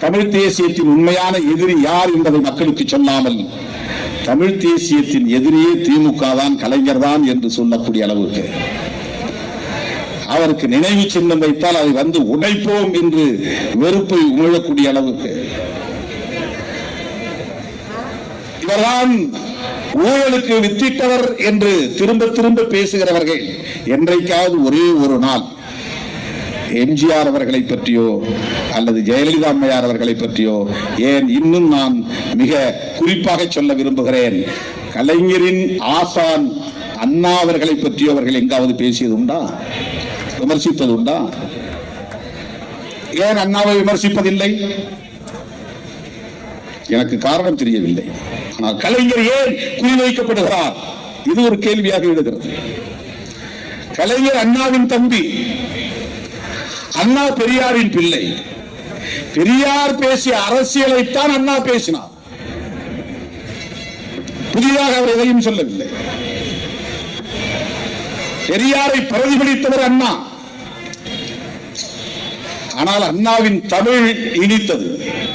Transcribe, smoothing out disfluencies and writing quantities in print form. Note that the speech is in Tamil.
தமிழ் தேசியத்தின் உண்மையான எதிரி யார் என்பதை மக்களுக்கு சொல்லாமல் தமிழ் தேசியத்தின் எதிரியே திமுக தான், கலைஞர் தான் என்று சொல்லக்கூடிய அளவுக்கு அவருக்கு நினைவு சின்னம் வைத்தால் அதை வந்து உடைப்போம் என்று வெறுப்பை உமிழக்கூடிய அளவுக்கு இவர்தான் ஊழலுக்கு வித்திட்டவர் என்று திரும்ப திரும்ப பேசுகிறவர்கள் என்றைக்காவது ஒரே ஒரு நாள் எம்ஜிஆர் அவர்களை பற்றியோ அல்லது ஜெயலலிதா அம்மையார் அவர்களை பற்றியோ, ஏன் இன்னும் நான் மிக குறிப்பாக சொல்ல விரும்புகிறேன், கலைஞரின் ஆசான் அண்ணா அவர்களை பற்றியோ அவர்கள் எங்காவது பேசியது உண்டா, விமர்சித்தது உண்டா? ஏன் அண்ணாவை விமர்சிப்பதில்லை? எனக்கு காரணம் தெரியவில்லை. ஆனால் கலைஞர் ஏன் குறிவைக்கப்படுகிறார்? இது ஒரு கேள்வியாக எழுகிறது. கலைஞர் அண்ணாவின் தம்பி, அண்ணா பெரியாரின் பிள்ளை. பெரியார் பேசிய அரசியலைத்தான் அண்ணா பேசினார். புதிதாக அவர் எதையும் சொல்லவில்லை. பெரியாரை பிரதிபலித்தவர் அண்ணா. ஆனால் அண்ணாவின் தமிழ் இனித்தது.